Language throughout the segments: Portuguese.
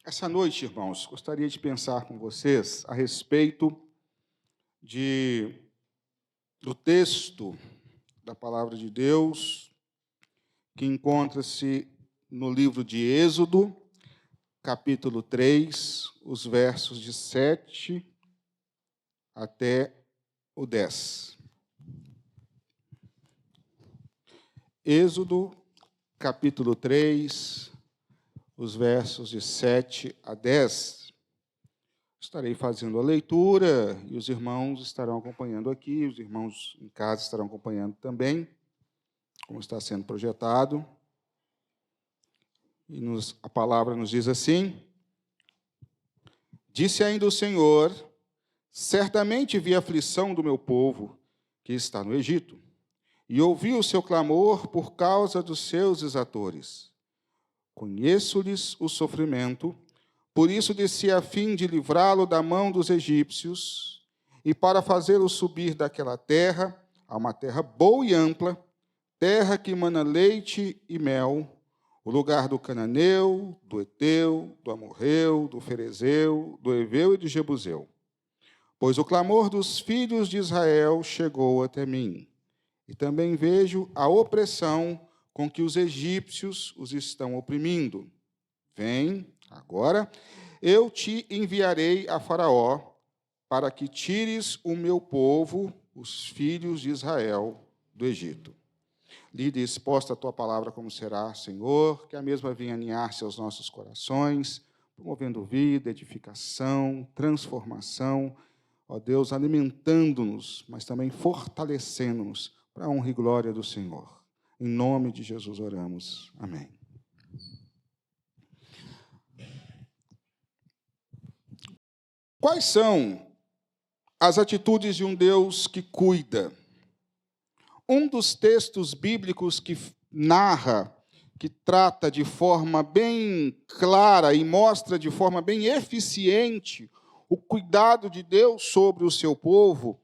Essa noite, irmãos, gostaria de pensar com vocês a respeito do texto da Palavra de Deus, que encontra-se no livro de Êxodo, capítulo 3, os versos de 7 até o 10. Êxodo, capítulo 3, os versos de 7 a 10. Estarei fazendo a leitura e os irmãos estarão acompanhando aqui, os irmãos em casa estarão acompanhando também, como está sendo projetado. E a palavra nos diz assim: Disse ainda o Senhor: certamente vi a aflição do meu povo que está no Egito, e ouvi o seu clamor por causa dos seus exatores. Conheço-lhes o sofrimento, por isso desci a fim de livrá-lo da mão dos egípcios, e para fazê-lo subir daquela terra a uma terra boa e ampla, terra que mana leite e mel, o lugar do cananeu, do heteu, do amorreu, do ferezeu, do heveu e do jebuseu. Pois o clamor dos filhos de Israel chegou até mim, e também vejo a opressão com que os egípcios os estão oprimindo. Vem, agora, eu te enviarei a Faraó, para que tires o meu povo, os filhos de Israel, do Egito. Lida e exposta a tua palavra como será, Senhor, que a mesma venha aninhar-se aos nossos corações, promovendo vida, edificação, transformação, ó Deus, alimentando-nos, mas também fortalecendo-nos para a honra e glória do Senhor. Em nome de Jesus oramos. Amém. Quais são as atitudes de um Deus que cuida? Um dos textos bíblicos que narra, que trata de forma bem clara e mostra de forma bem eficiente o cuidado de Deus sobre o seu povo,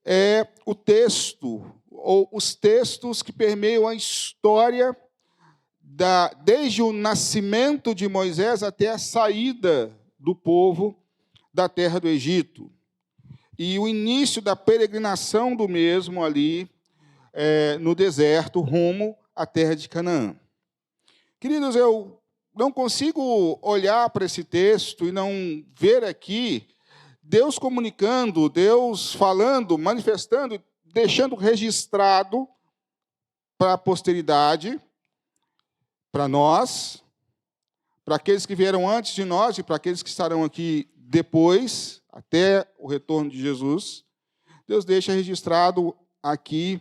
é o texto, ou os textos que permeiam a história desde o nascimento de Moisés até a saída do povo da terra do Egito. E o início da peregrinação do mesmo ali no deserto, rumo à terra de Canaã. Queridos, eu não consigo olhar para esse texto e não ver aqui Deus comunicando, Deus falando, manifestando, deixando registrado para a posteridade, para nós, para aqueles que vieram antes de nós e para aqueles que estarão aqui depois, até o retorno de Jesus. Deus deixa registrado aqui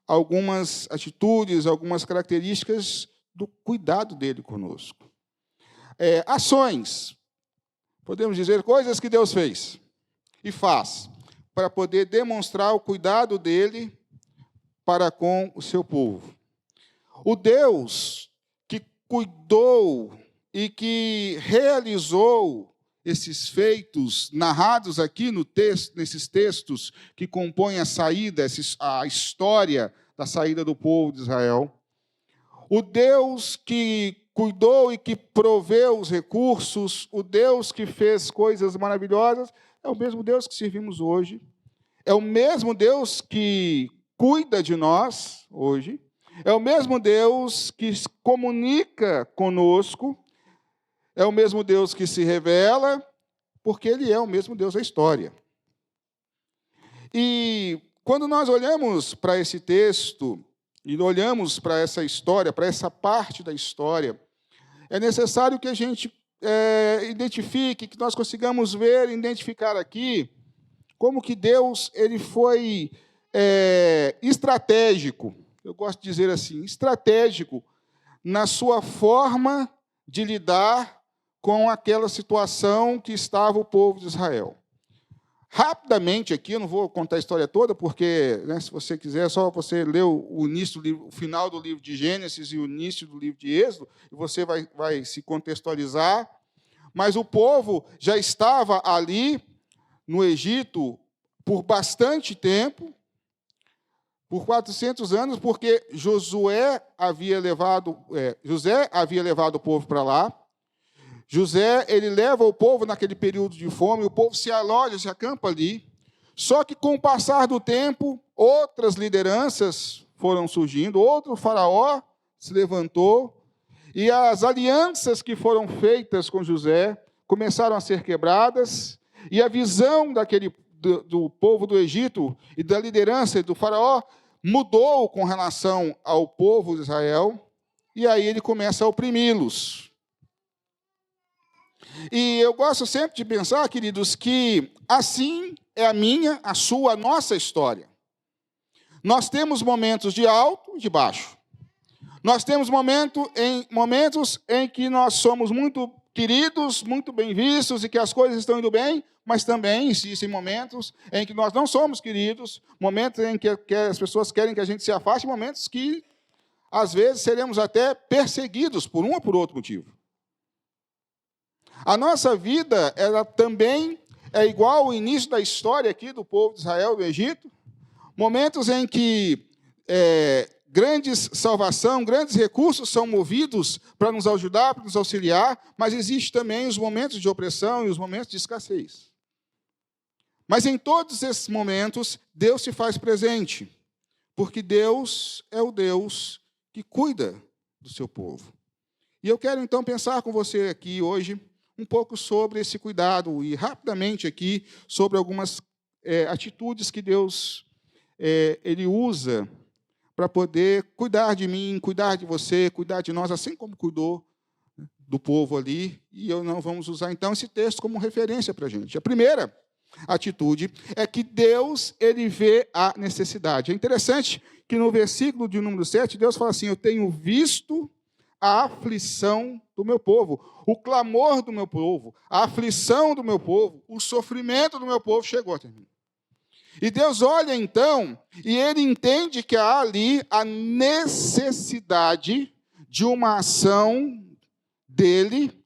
algumas atitudes, algumas características do cuidado dele conosco. Ações, podemos dizer, coisas que Deus fez e faz para poder demonstrar o cuidado dele para com o seu povo. O Deus que cuidou e que realizou esses feitos narrados aqui no texto, nesses textos que compõem a saída, a história da saída do povo de Israel. O Deus que cuidou e que proveu os recursos, o Deus que fez coisas maravilhosas, é o mesmo Deus que servimos hoje. É o mesmo Deus que cuida de nós hoje. É o mesmo Deus que comunica conosco. É o mesmo Deus que se revela, porque Ele é o mesmo Deus da história. E quando nós olhamos para esse texto, e olhamos para essa história, para essa parte da história, é necessário que a gente identifique, que nós consigamos ver, identificar aqui, como que Deus ele foi estratégico, eu gosto de dizer assim, estratégico, na sua forma de lidar com aquela situação que estava o povo de Israel. Rapidamente aqui, eu não vou contar a história toda, porque, se você quiser, é só você ler o início do livro, o final do livro de Gênesis e o início do livro de Êxodo, e você vai se contextualizar. Mas o povo já estava ali no Egito por bastante tempo, por 400 anos, porque José havia levado o povo para lá. José, ele leva o povo naquele período de fome, o povo se aloja, se acampa ali. Só que com o passar do tempo, outras lideranças foram surgindo, outro faraó se levantou, e as alianças que foram feitas com José começaram a ser quebradas, e a visão do povo do Egito e da liderança do faraó mudou com relação ao povo de Israel, e aí ele começa a oprimi-los. E eu gosto sempre de pensar, queridos, que assim é a minha, a sua, a nossa história. Nós temos momentos de alto e de baixo. Nós temos momentos em que nós somos muito queridos, muito bem vistos e que as coisas estão indo bem, mas também existem momentos em que nós não somos queridos, momentos em que as pessoas querem que a gente se afaste, momentos que, às vezes, seremos até perseguidos por um ou por outro motivo. A nossa vida, ela também é igual ao início da história aqui do povo de Israel, do Egito, momentos em que grandes salvação, grandes recursos são movidos para nos ajudar, para nos auxiliar, mas existem também os momentos de opressão e os momentos de escassez. Mas em todos esses momentos, Deus se faz presente, porque Deus é o Deus que cuida do seu povo. E eu quero então pensar com você aqui hoje um pouco sobre esse cuidado e rapidamente aqui sobre algumas atitudes que Deus ele usa para poder cuidar de mim, cuidar de você, cuidar de nós, assim como cuidou do povo ali. E nós vamos usar então esse texto como referência para a gente. A primeira atitude é que Deus ele vê a necessidade. É interessante que no versículo de número 7, Deus fala assim: eu tenho visto a aflição do meu povo, o clamor do meu povo, a aflição do meu povo, o sofrimento do meu povo chegou até mim. E Deus olha então, e ele entende que há ali a necessidade de uma ação dele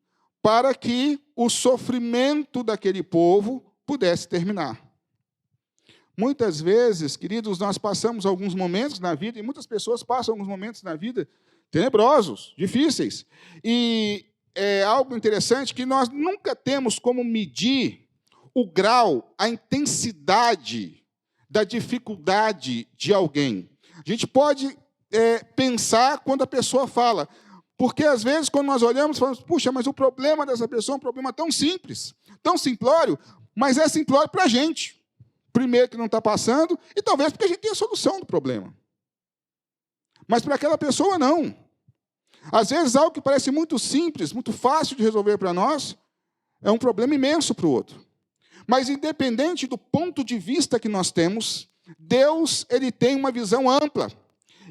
para que o sofrimento daquele povo pudesse terminar. Muitas vezes, queridos, nós passamos alguns momentos na vida, e muitas pessoas passam alguns momentos na vida tenebrosos, difíceis. E é algo interessante que nós nunca temos como medir o grau, a intensidade da dificuldade de alguém. A gente pode pensar quando a pessoa fala, porque às vezes quando nós olhamos, falamos, puxa, mas o problema dessa pessoa é um problema tão simples, tão simplório, mas é simplório para a gente. Primeiro que não está passando, e talvez porque a gente tem a solução do problema. Mas para aquela pessoa, não. Às vezes, algo que parece muito simples, muito fácil de resolver para nós, é um problema imenso para o outro. Mas, independente do ponto de vista que nós temos, Deus ele tem uma visão ampla.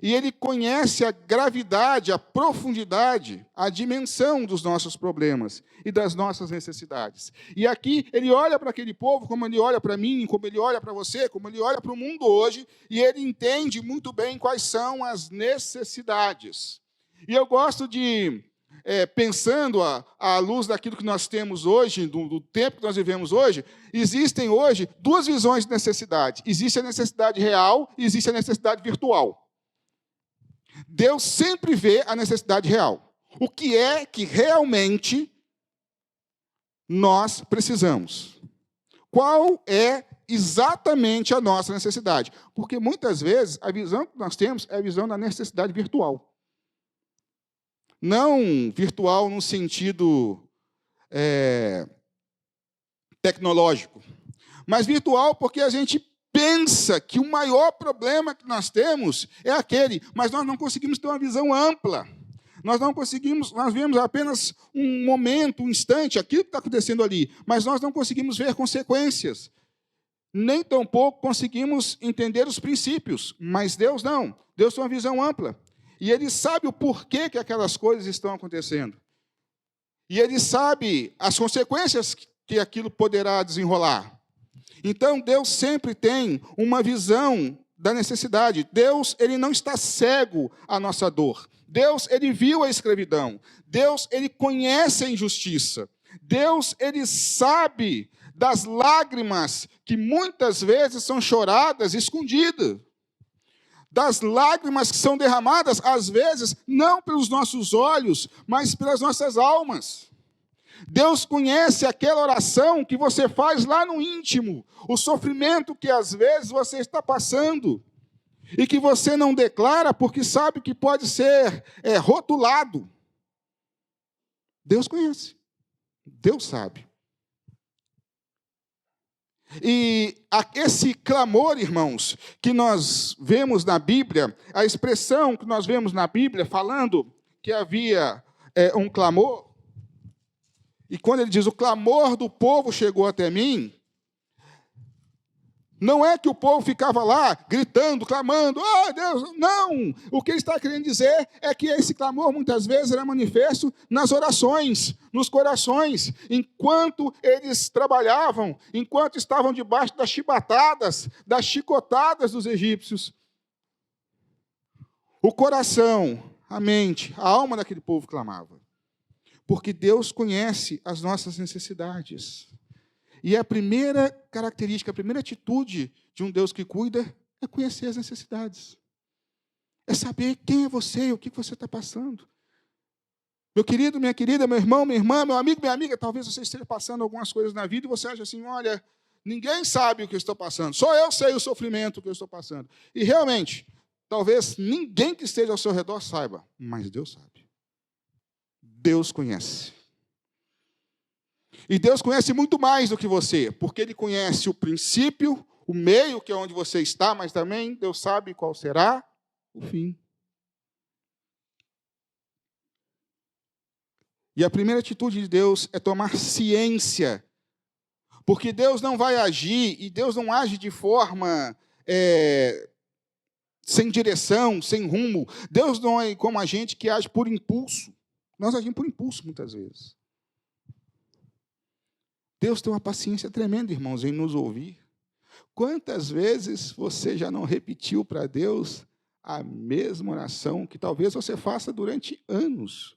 E Ele conhece a gravidade, a profundidade, a dimensão dos nossos problemas e das nossas necessidades. E aqui Ele olha para aquele povo como Ele olha para mim, como Ele olha para você, como Ele olha para o mundo hoje, e Ele entende muito bem quais são as necessidades. E eu gosto de, pensando à luz daquilo que nós temos hoje, do tempo que nós vivemos hoje, existem hoje duas visões de necessidade. Existe a necessidade real e existe a necessidade virtual. Deus sempre vê a necessidade real. O que é que realmente nós precisamos? Qual é exatamente a nossa necessidade? Porque muitas vezes a visão que nós temos é a visão da necessidade virtual. Não virtual no sentido tecnológico, mas virtual porque a gente pensa que o maior problema que nós temos é aquele, mas nós não conseguimos ter uma visão ampla. Nós não conseguimos, nós vemos apenas um momento, um instante, aquilo que está acontecendo ali, mas nós não conseguimos ver consequências. Nem tampouco conseguimos entender os princípios, mas Deus não. Deus tem uma visão ampla. E Ele sabe o porquê que aquelas coisas estão acontecendo. E Ele sabe as consequências que aquilo poderá desenrolar. Então, Deus sempre tem uma visão da necessidade. Deus, Ele não está cego à nossa dor. Deus, Ele viu a escravidão. Deus, Ele conhece a injustiça. Deus, Ele sabe das lágrimas que muitas vezes são choradas escondidas. Das lágrimas que são derramadas, às vezes, não pelos nossos olhos, mas pelas nossas almas. Deus conhece aquela oração que você faz lá no íntimo, o sofrimento que às vezes você está passando e que você não declara porque sabe que pode ser rotulado. Deus conhece, Deus sabe. E esse clamor, irmãos, que nós vemos na Bíblia, a expressão que nós vemos na Bíblia falando que havia um clamor, e quando ele diz, o clamor do povo chegou até mim, não é que o povo ficava lá gritando, clamando, Deus, não. O que ele está querendo dizer é que esse clamor muitas vezes era manifesto nas orações, nos corações, enquanto eles trabalhavam, enquanto estavam debaixo das chibatadas, das chicotadas dos egípcios. O coração, a mente, a alma daquele povo clamava. Porque Deus conhece as nossas necessidades. E a primeira característica, a primeira atitude de um Deus que cuida é conhecer as necessidades. É saber quem é você e o que você está passando. Meu querido, minha querida, meu irmão, minha irmã, meu amigo, minha amiga, talvez você esteja passando algumas coisas na vida e você acha assim, olha, ninguém sabe o que eu estou passando, só eu sei o sofrimento que eu estou passando. E realmente, talvez ninguém que esteja ao seu redor saiba, mas Deus sabe. Deus conhece. E Deus conhece muito mais do que você, porque Ele conhece o princípio, o meio, que é onde você está, mas também Deus sabe qual será o fim. E a primeira atitude de Deus é tomar ciência, porque Deus não vai agir, e Deus não age de forma sem direção, sem rumo. Deus não é como a gente que age por impulso. Nós agimos por impulso muitas vezes. Deus tem uma paciência tremenda, irmãos, em nos ouvir. Quantas vezes você já não repetiu para Deus a mesma oração que talvez você faça durante anos?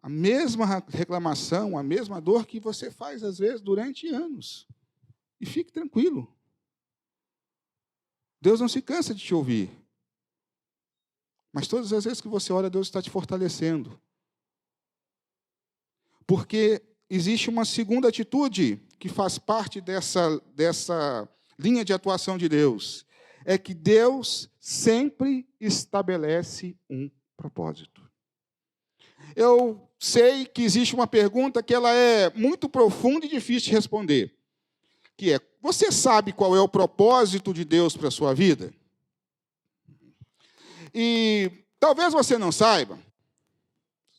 A mesma reclamação, a mesma dor que você faz, às vezes, durante anos. E fique tranquilo. Deus não se cansa de te ouvir. Mas todas as vezes que você ora, Deus está te fortalecendo. Porque existe uma segunda atitude que faz parte dessa linha de atuação de Deus. É que Deus sempre estabelece um propósito. Eu sei que existe uma pergunta que ela é muito profunda e difícil de responder. Que é, você sabe qual é o propósito de Deus para a sua vida? E talvez você não saiba.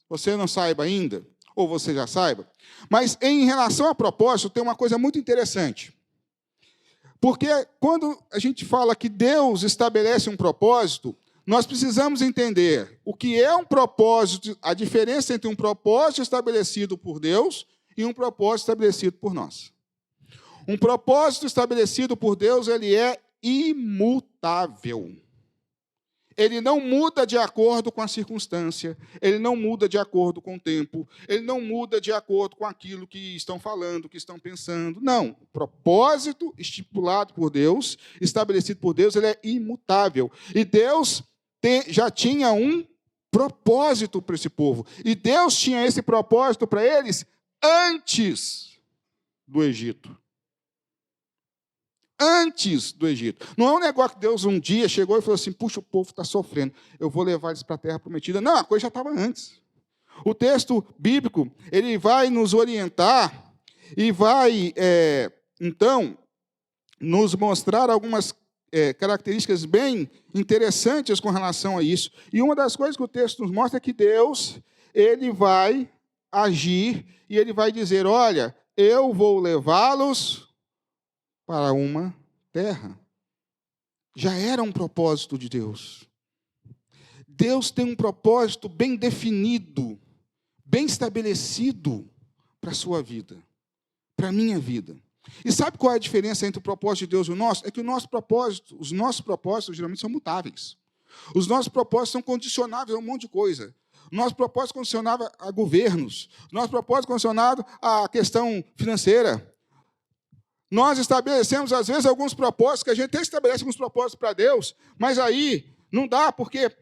Você não saiba ainda. Ou você já saiba, mas em relação a propósito, tem uma coisa muito interessante. Porque quando a gente fala que Deus estabelece um propósito, nós precisamos entender o que é um propósito, a diferença entre um propósito estabelecido por Deus e um propósito estabelecido por nós. Um propósito estabelecido por Deus, ele é imutável. Ele não muda de acordo com a circunstância, ele não muda de acordo com o tempo, ele não muda de acordo com aquilo que estão falando, que estão pensando. Não, o propósito estipulado por Deus, estabelecido por Deus, ele é imutável. E Deus já tinha um propósito para esse povo. E Deus tinha esse propósito para eles antes do Egito. Antes do Egito. Não é um negócio que Deus um dia chegou e falou assim, puxa, o povo está sofrendo, eu vou levar eles para a terra prometida. Não, a coisa já estava antes. O texto bíblico, ele vai nos orientar e vai, então, nos mostrar algumas características bem interessantes com relação a isso. E uma das coisas que o texto nos mostra é que Deus, ele vai agir e ele vai dizer, olha, eu vou levá-los para uma terra. Já era um propósito de Deus. Deus tem um propósito bem definido, bem estabelecido para a sua vida, para a minha vida. E sabe qual é a diferença entre o propósito de Deus e o nosso? É que os nossos propósitos geralmente são mutáveis. Os nossos propósitos são condicionáveis a um monte de coisa. O nosso propósito é condicionado a governos. O nosso propósito é condicionado à questão financeira. Nós estabelecemos, às vezes, alguns propósitos, que a gente até estabelece alguns propósitos para Deus, mas aí não dá, porque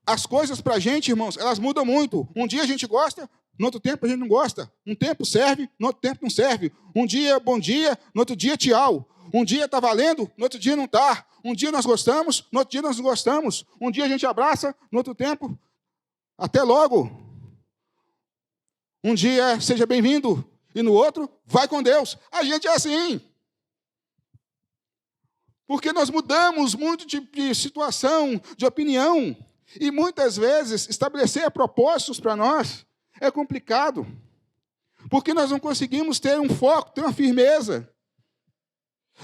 as coisas para a gente, irmãos, elas mudam muito. Um dia a gente gosta, no outro tempo a gente não gosta. Um tempo serve, no outro tempo não serve. Um dia, bom dia, no outro dia, tchau. Um dia está valendo, no outro dia não está. Um dia nós gostamos, no outro dia nós não gostamos. Um dia a gente abraça, no outro tempo, até logo. Um dia, seja bem-vindo, e no outro, vai com Deus. A gente é assim. Porque nós mudamos muito de situação, de opinião. E muitas vezes, estabelecer propósitos para nós é complicado. Porque nós não conseguimos ter um foco, ter uma firmeza.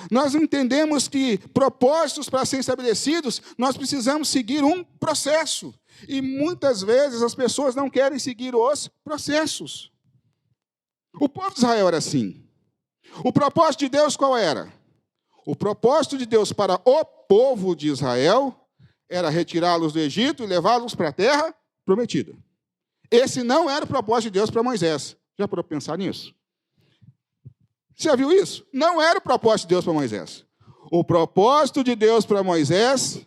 Nós entendemos que propósitos para serem estabelecidos, nós precisamos seguir um processo. E muitas vezes as pessoas não querem seguir os processos. O povo de Israel era assim. O propósito de Deus qual era? O propósito de Deus para o povo de Israel era retirá-los do Egito e levá-los para a terra prometida. Esse não era o propósito de Deus para Moisés. Já parou para pensar nisso? Você já viu isso? Não era o propósito de Deus para Moisés. O propósito de Deus para Moisés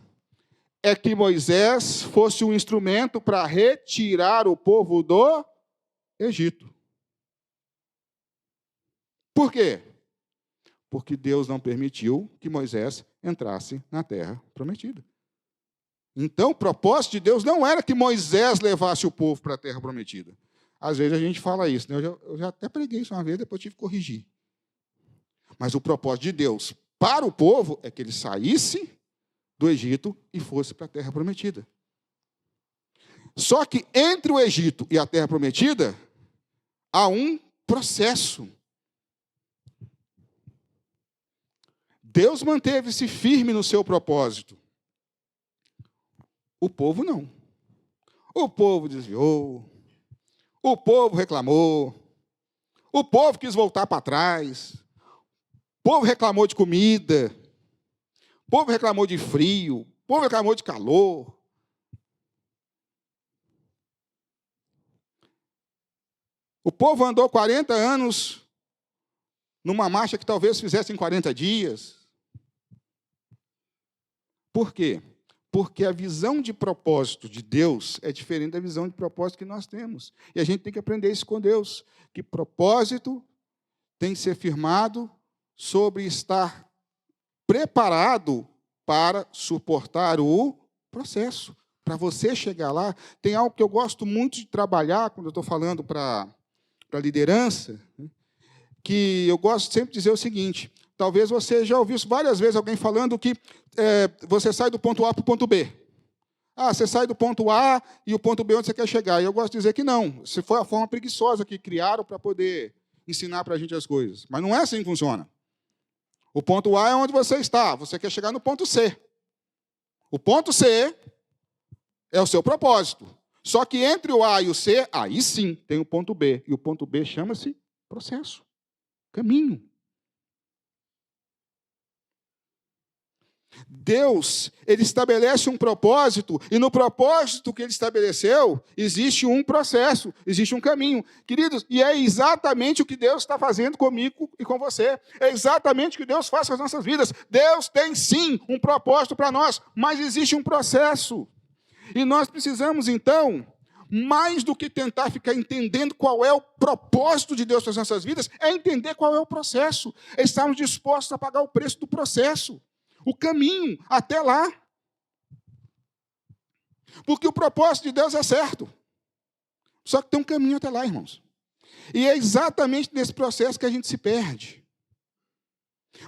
é que Moisés fosse um instrumento para retirar o povo do Egito. Por quê? Porque Deus não permitiu que Moisés entrasse na terra prometida. Então, o propósito de Deus não era que Moisés levasse o povo para a terra prometida. Às vezes a gente fala isso, né? Eu já até preguei isso uma vez, depois tive que corrigir. Mas o propósito de Deus para o povo é que ele saísse do Egito e fosse para a terra prometida. Só que entre o Egito e a terra prometida, há um processo. Deus manteve-se firme no seu propósito. O povo não. O povo desviou. O povo reclamou. O povo quis voltar para trás. O povo reclamou de comida. O povo reclamou de frio. O povo reclamou de calor. O povo andou 40 anos numa marcha que talvez fizesse em 40 dias. Por quê? Porque a visão de propósito de Deus é diferente da visão de propósito que nós temos. E a gente tem que aprender isso com Deus, que propósito tem que ser firmado sobre estar preparado para suportar o processo. Para você chegar lá, tem algo que eu gosto muito de trabalhar, quando eu estou falando para a liderança, que eu gosto sempre de dizer o seguinte: talvez você já ouviu isso várias vezes, alguém falando que você sai do ponto A para o ponto B. Ah, você sai do ponto A e o ponto B onde você quer chegar. E eu gosto de dizer que não. Se foi a forma preguiçosa que criaram para poder ensinar para a gente as coisas. Mas não é assim que funciona. O ponto A é onde você está. Você quer chegar no ponto C. O ponto C é o seu propósito. Só que entre o A e o C, aí sim tem o ponto B. E o ponto B chama-se processo. Caminho. Deus, ele estabelece um propósito, e no propósito que ele estabeleceu, existe um processo, existe um caminho. Queridos, e é exatamente o que Deus está fazendo comigo e com você. É exatamente o que Deus faz com as nossas vidas. Deus tem, sim, um propósito para nós, mas existe um processo. E nós precisamos, então, mais do que tentar ficar entendendo qual é o propósito de Deus para as nossas vidas, é entender qual é o processo. É estarmos dispostos a pagar o preço do processo. O caminho até lá. Porque o propósito de Deus é certo. Só que tem um caminho até lá, irmãos. E é exatamente nesse processo que a gente se perde.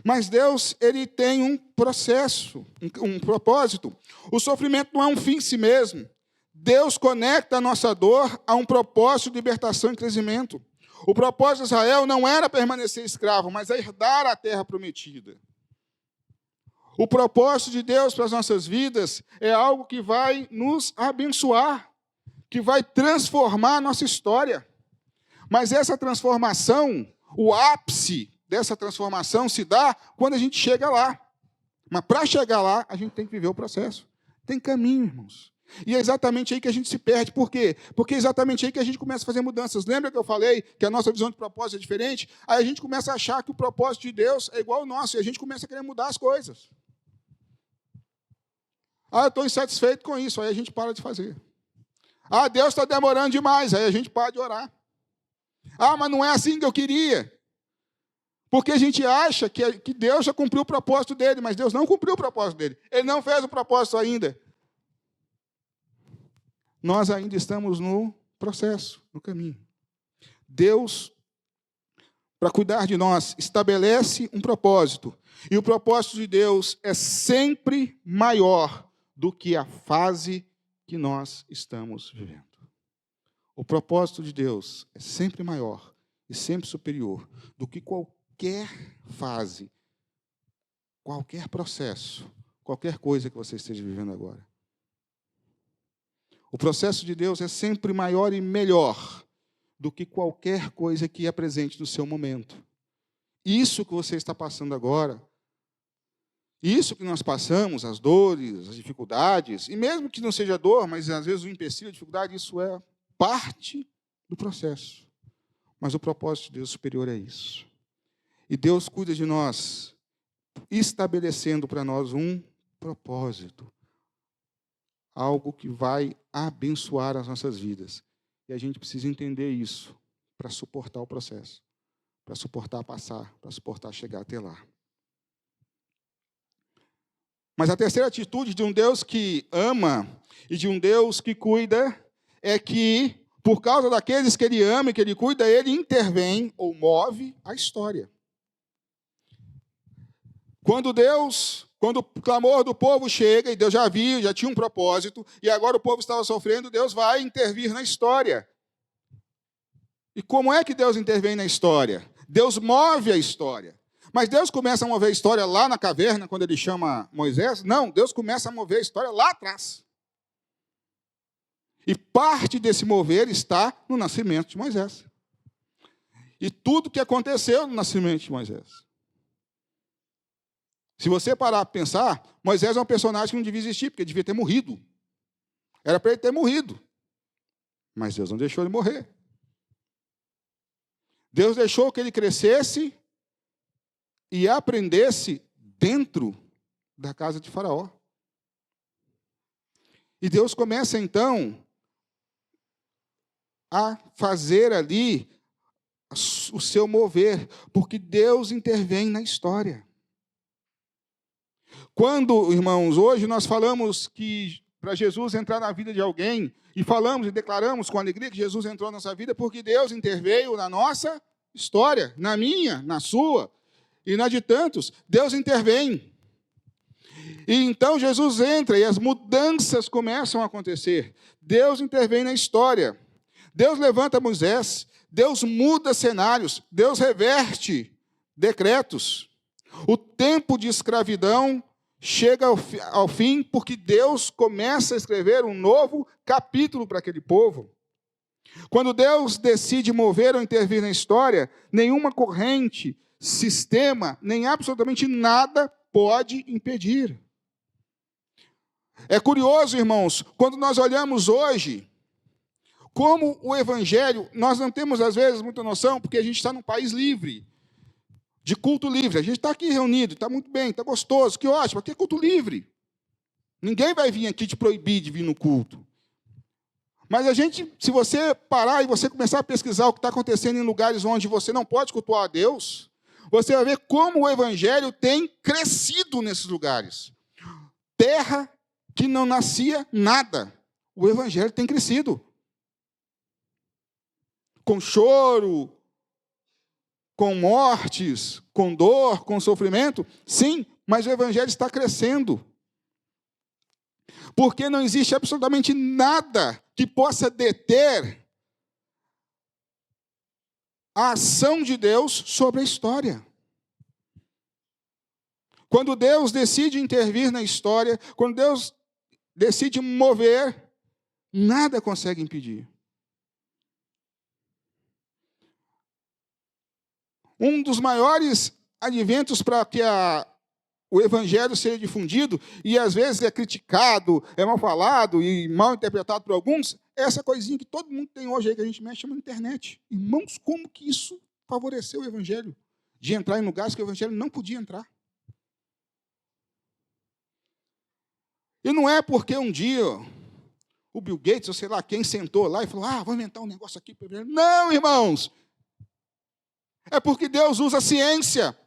Mas Deus, ele tem um processo, um propósito. O sofrimento não é um fim em si mesmo. Deus conecta a nossa dor a um propósito de libertação e crescimento. O propósito de Israel não era permanecer escravo, mas herdar a terra prometida. O propósito de Deus para as nossas vidas é algo que vai nos abençoar, que vai transformar a nossa história. Mas essa transformação, o ápice dessa transformação se dá quando a gente chega lá. Mas para chegar lá, a gente tem que viver o processo. Tem caminho, irmãos. E é exatamente aí que a gente se perde. Por quê? Porque é exatamente aí que a gente começa a fazer mudanças. Lembra que eu falei que a nossa visão de propósito é diferente? Aí a gente começa a achar que o propósito de Deus é igual ao nosso, e a gente começa a querer mudar as coisas. Ah, eu estou insatisfeito com isso, aí a gente para de fazer. Ah, Deus está demorando demais, aí a gente para de orar. Ah, mas não é assim que eu queria. Porque a gente acha que Deus já cumpriu o propósito dele, mas Deus não cumpriu o propósito dele. Ele não fez o propósito ainda. Nós ainda estamos no processo, no caminho. Deus, para cuidar de nós, estabelece um propósito. E o propósito de Deus é sempre maior do que a fase que nós estamos vivendo. O propósito de Deus é sempre maior e sempre superior do que qualquer fase, qualquer processo, qualquer coisa que você esteja vivendo agora. O processo de Deus é sempre maior e melhor do que qualquer coisa que apresente no seu momento. Isso que você está passando agora, isso que nós passamos, as dores, as dificuldades, e mesmo que não seja dor, mas às vezes o empecilho, a dificuldade, isso é parte do processo. Mas o propósito de Deus superior é isso. E Deus cuida de nós, estabelecendo para nós um propósito. Algo que vai abençoar as nossas vidas. E a gente precisa entender isso para suportar o processo, para suportar passar, para suportar chegar até lá. Mas a terceira atitude de um Deus que ama e de um Deus que cuida é que, por causa daqueles que Ele ama e que Ele cuida, Ele intervém ou move a história. Quando o clamor do povo chega, e Deus já viu, já tinha um propósito, e agora o povo estava sofrendo, Deus vai intervir na história. E como é que Deus intervém na história? Deus move a história. Mas Deus começa a mover a história lá na caverna, quando Ele chama Moisés? Não, Deus começa a mover a história lá atrás. E parte desse mover está no nascimento de Moisés. E tudo que aconteceu no nascimento de Moisés. Se você parar para pensar, Moisés é um personagem que não devia existir, porque ele devia ter morrido. Era para ele ter morrido. Mas Deus não deixou ele morrer. Deus deixou que ele crescesse e aprendesse dentro da casa de Faraó. E Deus começa, então, a fazer ali o seu mover, porque Deus intervém na história. Quando, irmãos, hoje nós falamos que para Jesus entrar na vida de alguém, e falamos e declaramos com alegria que Jesus entrou na nossa vida, porque Deus interveio na nossa história, na minha, na sua, e na de tantos, Deus intervém. E então Jesus entra e as mudanças começam a acontecer. Deus intervém na história. Deus levanta Moisés, Deus muda cenários, Deus reverte decretos. O tempo de escravidão chega ao fim porque Deus começa a escrever um novo capítulo para aquele povo. Quando Deus decide mover ou intervir na história, nenhuma corrente, sistema, nem absolutamente nada pode impedir. É curioso, irmãos, quando nós olhamos hoje, como o Evangelho, nós não temos às vezes muita noção, porque a gente está num país livre, de culto livre. A gente está aqui reunido, está muito bem, está gostoso, que ótimo, aqui é culto livre. Ninguém vai vir aqui te proibir de vir no culto. Mas a gente, se você parar e você começar a pesquisar o que está acontecendo em lugares onde você não pode cultuar a Deus, você vai ver como o Evangelho tem crescido nesses lugares. Terra que não nascia nada, o Evangelho tem crescido. Com choro, com mortes, com dor, com sofrimento, sim, mas o Evangelho está crescendo. Porque não existe absolutamente nada que possa deter a ação de Deus sobre a história. Quando Deus decide intervir na história, quando Deus decide mover, nada consegue impedir. Um dos maiores adventos para que o Evangelho seja difundido, e às vezes é criticado, é mal falado e mal interpretado por alguns, é essa coisinha que todo mundo tem hoje aí, que a gente mexe, chama de internet. Irmãos, como que isso favoreceu o Evangelho? De entrar em lugares que o Evangelho não podia entrar. E não é porque um dia o Bill Gates, ou sei lá quem, sentou lá e falou, vou inventar um negócio aqui. Não, irmãos, É porque Deus usa a ciência,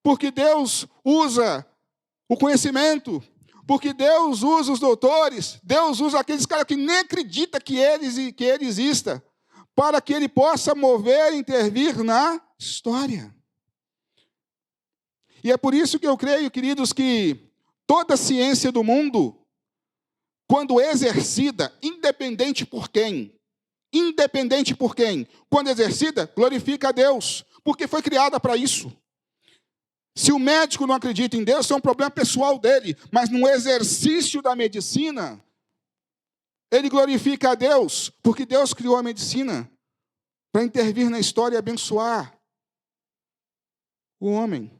porque Deus usa o conhecimento, porque Deus usa os doutores, Deus usa aqueles caras que nem acreditam que ele exista, para que ele possa mover e intervir na história. E é por isso que eu creio, queridos, que toda a ciência do mundo, quando exercida, independente por quem, quando exercida, glorifica a Deus, porque foi criada para isso. Se o médico não acredita em Deus, isso é um problema pessoal dele, mas no exercício da medicina, ele glorifica a Deus, porque Deus criou a medicina para intervir na história e abençoar o homem.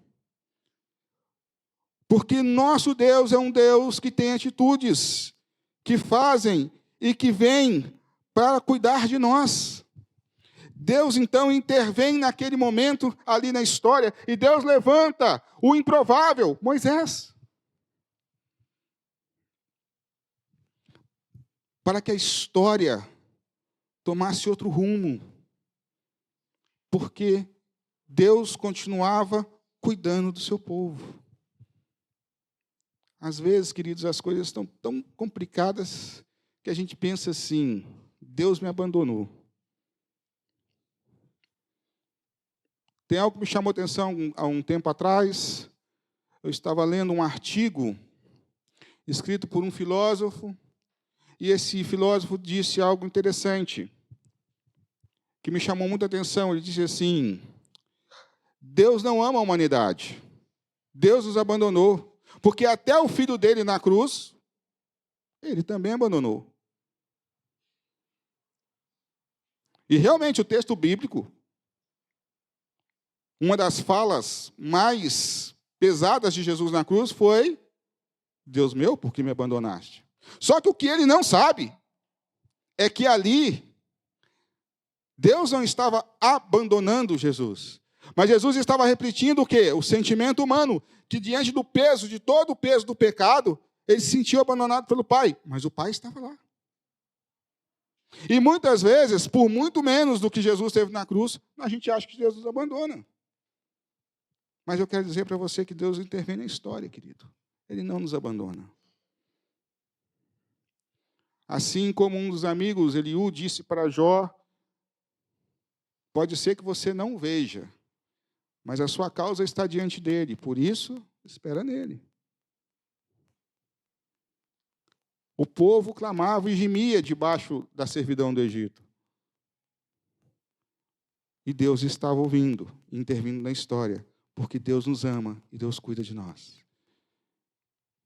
Porque nosso Deus é um Deus que tem atitudes, que fazem e que vêm para cuidar de nós. Deus, então, intervém naquele momento ali na história, e Deus levanta o improvável, Moisés, para que a história tomasse outro rumo, porque Deus continuava cuidando do seu povo. Às vezes, queridos, as coisas estão tão complicadas que a gente pensa assim: Deus me abandonou. Tem algo que me chamou a atenção há um tempo atrás. Eu estava lendo um artigo escrito por um filósofo, e esse filósofo disse algo interessante, que me chamou muita atenção. Ele disse assim: Deus não ama a humanidade. Deus os abandonou. Porque até o filho dele na cruz, ele também abandonou. E realmente o texto bíblico, uma das falas mais pesadas de Jesus na cruz foi: Deus meu, por que me abandonaste? Só que o que ele não sabe é que ali Deus não estava abandonando Jesus, mas Jesus estava repetindo o quê? O sentimento humano, que diante do peso, de todo o peso do pecado, ele se sentiu abandonado pelo Pai, mas o Pai estava lá. E muitas vezes, por muito menos do que Jesus teve na cruz, a gente acha que Deus nos abandona. Mas eu quero dizer para você que Deus intervém na história, querido. Ele não nos abandona. Assim como um dos amigos, Eliú, disse para Jó: pode ser que você não veja, mas a sua causa está diante dele, por isso, espera nele. O povo clamava e gemia debaixo da servidão do Egito. E Deus estava ouvindo, intervindo na história, porque Deus nos ama e Deus cuida de nós.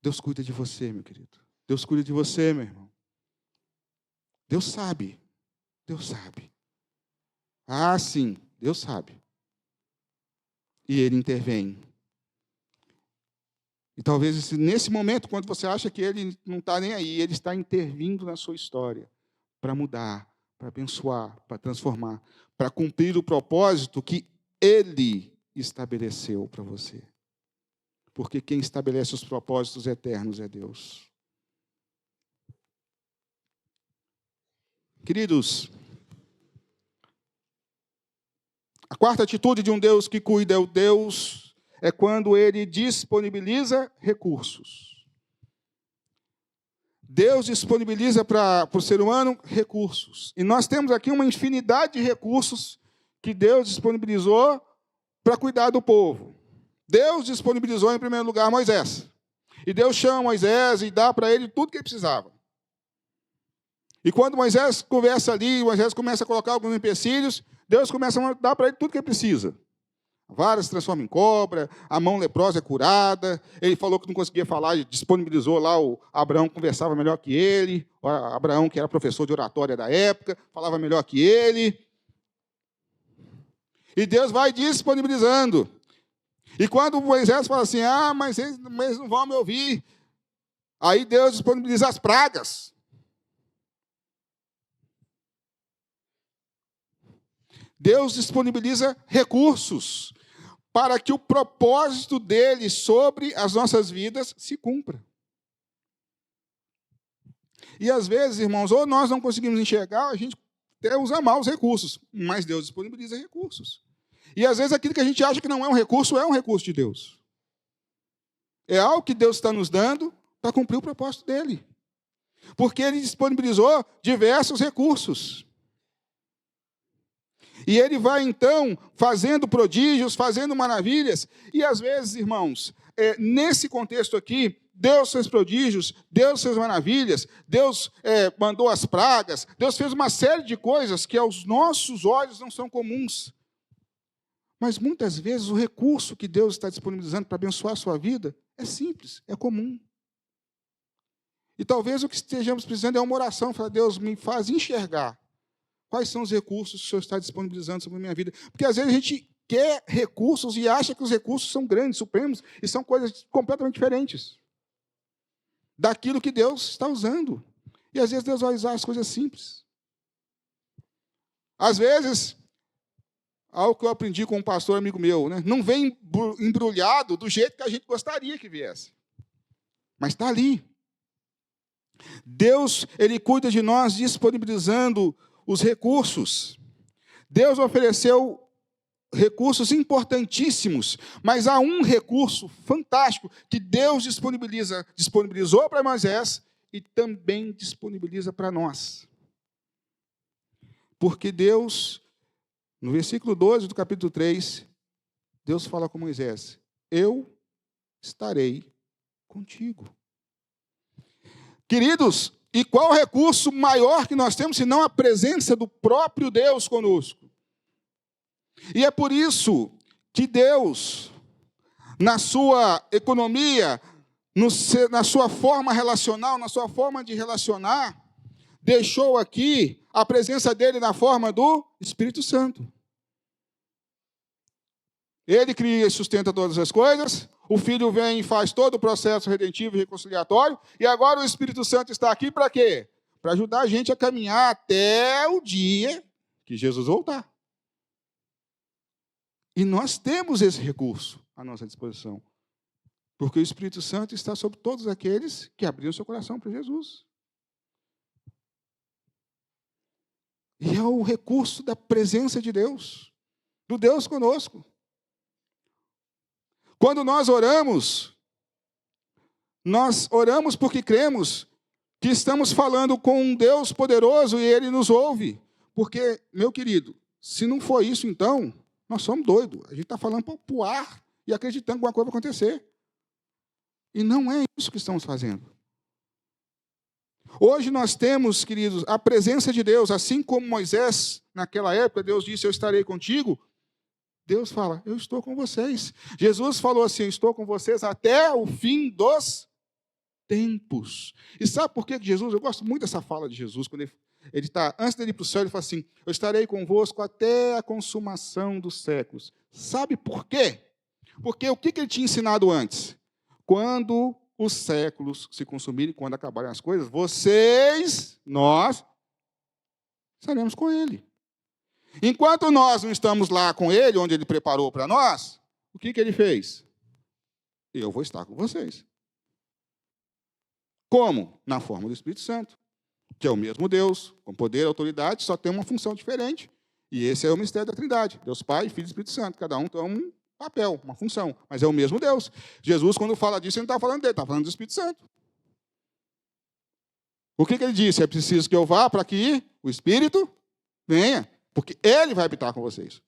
Deus cuida de você, meu querido. Deus cuida de você, meu irmão. Deus sabe. Deus sabe. Ah, sim, Deus sabe. E Ele intervém. E talvez nesse momento, quando você acha que Ele não está nem aí, Ele está intervindo na sua história para mudar, para abençoar, para transformar, para cumprir o propósito que Ele estabeleceu para você. Porque quem estabelece os propósitos eternos é Deus. Queridos, a quarta atitude de um Deus que cuida é quando Ele disponibiliza recursos. Deus disponibiliza para o ser humano recursos. E nós temos aqui uma infinidade de recursos que Deus disponibilizou para cuidar do povo. Deus disponibilizou, em primeiro lugar, Moisés. E Deus chama Moisés e dá para ele tudo que ele precisava. E quando Moisés conversa ali, Moisés começa a colocar alguns empecilhos, Deus começa a dar para ele tudo que ele precisa. A vara se transforma em cobra, a mão leprosa é curada. Ele falou que não conseguia falar, disponibilizou lá, o Abraão conversava melhor que ele. O Abraão, que era professor de oratória da época, falava melhor que ele. E Deus vai disponibilizando. E quando Moisés fala assim: mas eles não vão me ouvir. Aí Deus disponibiliza as pragas. Deus disponibiliza recursos para que o propósito dele sobre as nossas vidas se cumpra. E às vezes, irmãos, ou nós não conseguimos enxergar, a gente até usa mal os recursos, mas Deus disponibiliza recursos. E às vezes aquilo que a gente acha que não é um recurso de Deus. É algo que Deus está nos dando para cumprir o propósito dele. Porque ele disponibilizou diversos recursos. E ele vai, então, fazendo prodígios, fazendo maravilhas. E às vezes, irmãos, nesse contexto aqui, Deus fez prodígios, Deus fez maravilhas, Deus mandou as pragas, Deus fez uma série de coisas que aos nossos olhos não são comuns. Mas muitas vezes o recurso que Deus está disponibilizando para abençoar a sua vida é simples, é comum. E talvez o que estejamos precisando é uma oração, falar, Deus, me faz enxergar quais são os recursos que o Senhor está disponibilizando sobre a minha vida. Porque às vezes a gente quer recursos e acha que os recursos são grandes, supremos, e são coisas completamente diferentes daquilo que Deus está usando. E às vezes Deus vai usar as coisas simples. Às vezes, algo que eu aprendi com um pastor amigo meu, né? Não vem embrulhado do jeito que a gente gostaria que viesse. Mas está ali. Deus, ele cuida de nós disponibilizando os recursos. Deus ofereceu recursos importantíssimos, mas há um recurso fantástico que Deus disponibilizou para Moisés e também disponibiliza para nós. Porque Deus, no versículo 12 do capítulo 3, Deus fala com Moisés, eu estarei contigo. Queridos, e qual recurso maior que nós temos, senão a presença do próprio Deus conosco? E é por isso que Deus, na sua economia, na sua forma relacional, na sua forma de relacionar, deixou aqui a presença dele na forma do Espírito Santo. Ele cria e sustenta todas as coisas, o Filho vem e faz todo o processo redentivo e reconciliatório, e agora o Espírito Santo está aqui para quê? Para ajudar a gente a caminhar até o dia que Jesus voltar. E nós temos esse recurso à nossa disposição. Porque o Espírito Santo está sobre todos aqueles que abriram seu coração para Jesus. E é o recurso da presença de Deus, do Deus conosco. Quando nós oramos porque cremos que estamos falando com um Deus poderoso e Ele nos ouve. Porque, meu querido, se não for isso, então, nós somos doidos. A gente está falando para o ar e acreditando que alguma coisa vai acontecer. E não é isso que estamos fazendo. Hoje nós temos, queridos, a presença de Deus, assim como Moisés, naquela época, Deus disse, eu estarei contigo. Deus fala, eu estou com vocês. Jesus falou assim, eu estou com vocês até o fim dos tempos. E sabe por que Jesus, eu gosto muito dessa fala de Jesus, quando ele está, antes dele ir para o céu, ele fala assim, eu estarei convosco até a consumação dos séculos. Sabe por quê? Porque o que ele tinha ensinado antes? Quando os séculos se consumirem, quando acabarem as coisas, nós, estaremos com ele. Enquanto nós não estamos lá com ele, onde ele preparou para nós, o que ele fez? Eu vou estar com vocês. Como? Na forma do Espírito Santo, que é o mesmo Deus, com poder e autoridade, só tem uma função diferente. E esse é o mistério da Trindade. Deus Pai, Filho e Espírito Santo. Cada um tem um papel, uma função, mas é o mesmo Deus. Jesus, quando fala disso, ele não está falando dele, está falando do Espírito Santo. O que ele disse? É preciso que eu vá para que o Espírito venha, porque ele vai habitar com vocês.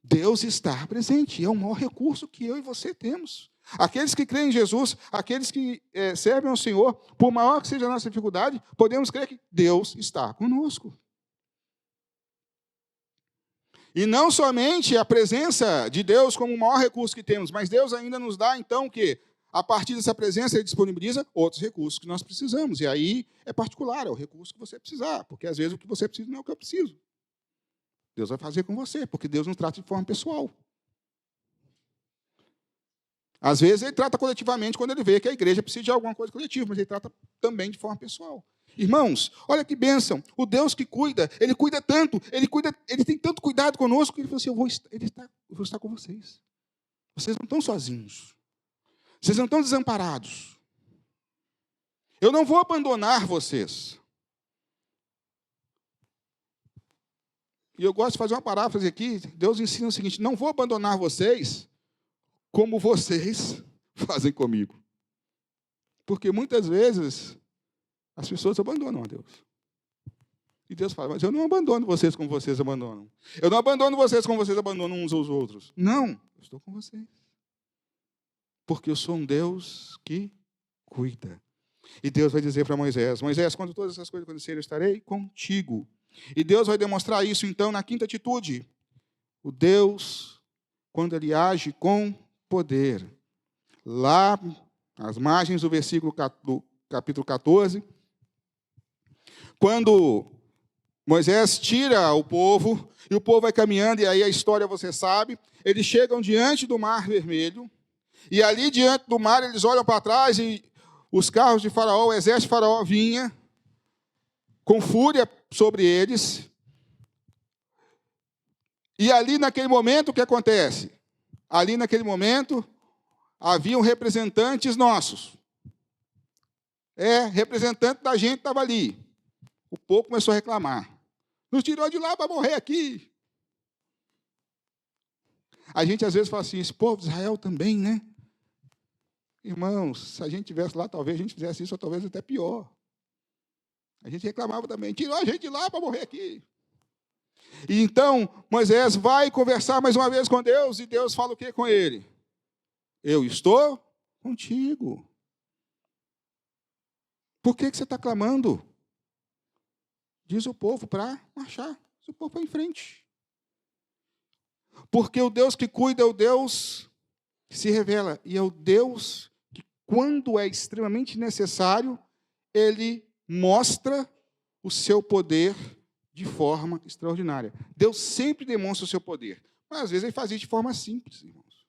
Deus está presente, é o maior recurso que eu e você temos. Aqueles que creem em Jesus, aqueles que servem ao Senhor, por maior que seja a nossa dificuldade, podemos crer que Deus está conosco. E não somente a presença de Deus como o maior recurso que temos, mas Deus ainda nos dá, então, que a partir dessa presença Ele disponibiliza outros recursos que nós precisamos. E aí é particular, é o recurso que você precisar, porque às vezes o que você precisa não é o que eu preciso. Deus vai fazer com você, porque Deus não trata de forma pessoal. Às vezes Ele trata coletivamente quando Ele vê que a igreja precisa de alguma coisa coletiva, mas Ele trata também de forma pessoal. Irmãos, olha que bênção, o Deus que cuida, Ele cuida tanto, Ele tem tanto cuidado conosco, que Ele falou assim, eu vou estar com vocês. Vocês não estão sozinhos. Vocês não estão desamparados. Eu não vou abandonar vocês. E eu gosto de fazer uma paráfrase aqui. Deus ensina o seguinte: não vou abandonar vocês como vocês fazem comigo. Porque muitas vezes as pessoas abandonam a Deus. E Deus fala: mas eu não abandono vocês como vocês abandonam. Eu não abandono vocês como vocês abandonam uns aos outros. Não, eu estou com vocês. Porque eu sou um Deus que cuida. E Deus vai dizer para Moisés: Moisés, quando todas essas coisas acontecerem, eu estarei contigo. E Deus vai demonstrar isso, então, na quinta atitude. O Deus, quando ele age com poder. Lá, às margens do versículo do capítulo 14, quando Moisés tira o povo, e o povo vai caminhando, e aí a história você sabe, eles chegam diante do Mar Vermelho, e ali diante do mar eles olham para trás, e os carros de Faraó, o exército de Faraó vinha com fúria sobre eles. E ali naquele momento o que acontece? Ali naquele momento haviam representantes nossos. Representante da gente estava ali. O povo começou a reclamar. Nos tirou de lá para morrer aqui. A gente às vezes fala assim: esse povo de Israel também, né? Irmãos, se a gente estivesse lá, talvez a gente fizesse isso, ou talvez até pior. A gente reclamava também: tirou a gente de lá para morrer aqui. E então, Moisés vai conversar mais uma vez com Deus, e Deus fala o que com ele? Eu estou contigo. Por que você está clamando? Diz o povo para marchar. Diz o povo para em frente. Porque o Deus que cuida é o Deus que se revela. E é o Deus que, quando é extremamente necessário, ele mostra o seu poder de forma extraordinária. Deus sempre demonstra o seu poder. Mas, às vezes, ele faz isso de forma simples, irmãos.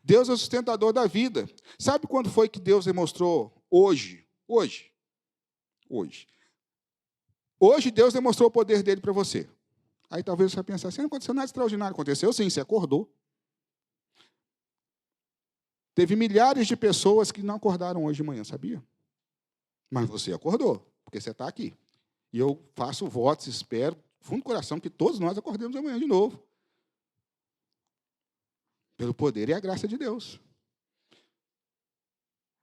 Deus é o sustentador da vida. Sabe quando foi que Deus demonstrou? Hoje. Hoje Deus demonstrou o poder dele para você. Aí talvez você vai pensar assim: não aconteceu nada extraordinário. Aconteceu sim, você acordou. Teve milhares de pessoas que não acordaram hoje de manhã, sabia? Mas você acordou, porque você está aqui. E eu faço votos, espero, fundo do coração, que todos nós acordemos amanhã de novo. Pelo poder e a graça de Deus.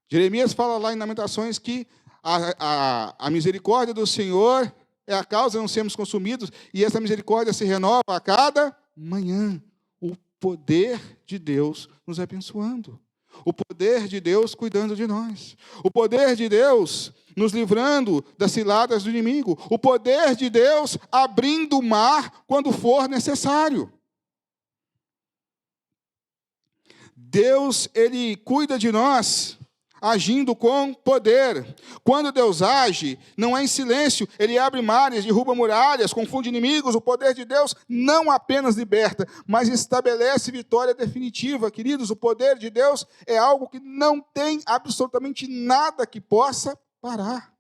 Jeremias fala lá em Lamentações que a misericórdia do Senhor é a causa de não sermos consumidos, e essa misericórdia se renova a cada manhã. O poder de Deus nos abençoando. O poder de Deus cuidando de nós. O poder de Deus nos livrando das ciladas do inimigo. O poder de Deus abrindo o mar quando for necessário. Deus, ele cuida de nós agindo com poder. Quando Deus age, não é em silêncio, ele abre mares, derruba muralhas, confunde inimigos. O poder de Deus não apenas liberta, mas estabelece vitória definitiva. Queridos, o poder de Deus é algo que não tem absolutamente nada que possa parar.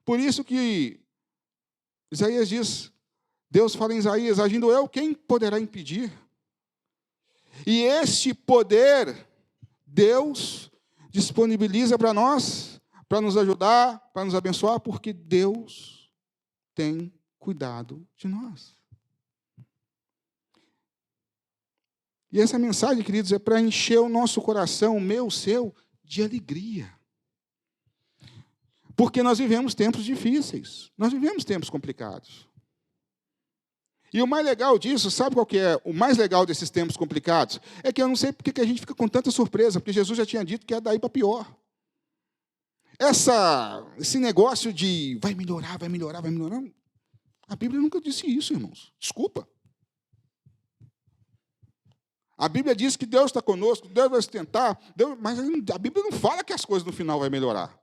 Por isso que Isaías diz, Deus fala em Isaías: agindo eu, quem poderá impedir? E este poder, Deus disponibiliza para nós, para nos ajudar, para nos abençoar, porque Deus tem cuidado de nós. E essa mensagem, queridos, é para encher o nosso coração, o meu, o seu, de alegria. Porque nós vivemos tempos difíceis, nós vivemos tempos complicados. E o mais legal disso, sabe qual que é o mais legal desses tempos complicados? É que eu não sei porque que a gente fica com tanta surpresa, porque Jesus já tinha dito que é daí para pior. Esse negócio de vai melhorar, a Bíblia nunca disse isso, irmãos. Desculpa. A Bíblia diz que Deus está conosco, Deus vai sustentar, mas a Bíblia não fala que as coisas no final vão melhorar.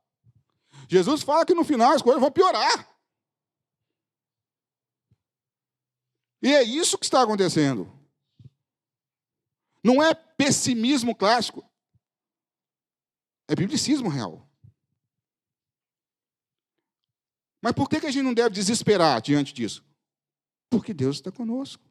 Jesus fala que no final as coisas vão piorar. E é isso que está acontecendo. Não é pessimismo clássico. É biblicismo real. Mas por que a gente não deve desesperar diante disso? Porque Deus está conosco.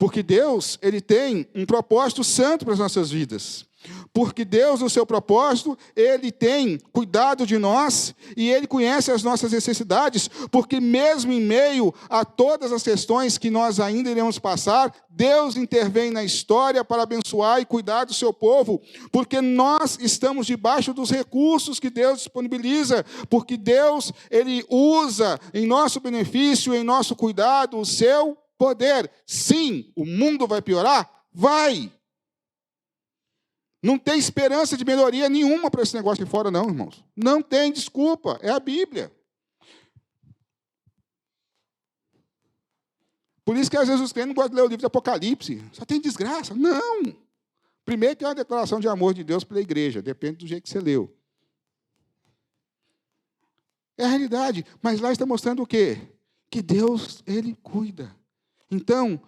Porque Deus, Ele tem um propósito santo para as nossas vidas. Porque Deus, no seu propósito, Ele tem cuidado de nós e Ele conhece as nossas necessidades, porque mesmo em meio a todas as questões que nós ainda iremos passar, Deus intervém na história para abençoar e cuidar do seu povo, porque nós estamos debaixo dos recursos que Deus disponibiliza, porque Deus, Ele usa em nosso benefício, em nosso cuidado, o seu poder. Sim, o mundo vai piorar? Vai! Não tem esperança de melhoria nenhuma para esse negócio de fora, não, irmãos. Não tem desculpa, é a Bíblia. Por isso que às vezes os crentes não gostam de ler o livro de Apocalipse. Só tem desgraça. Não! Primeiro que é uma declaração de amor de Deus pela igreja, depende do jeito que você leu. É a realidade, mas lá está mostrando o quê? Que Deus, Ele cuida. Então,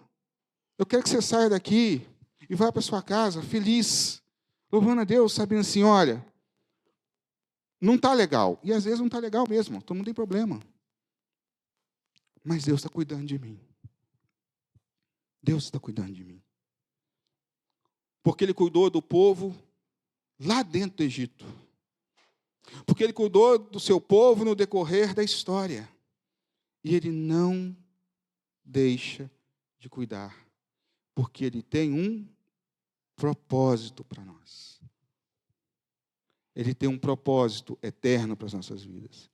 eu quero que você saia daqui e vá para sua casa feliz, louvando a Deus, sabendo assim, olha, não está legal. E às vezes não está legal mesmo, todo mundo tem problema. Mas Deus está cuidando de mim. Deus está cuidando de mim. Porque Ele cuidou do povo lá dentro do Egito. Porque Ele cuidou do seu povo no decorrer da história. E Ele não deixa de cuidar. Porque Ele tem um propósito para nós. Ele tem um propósito eterno para as nossas vidas.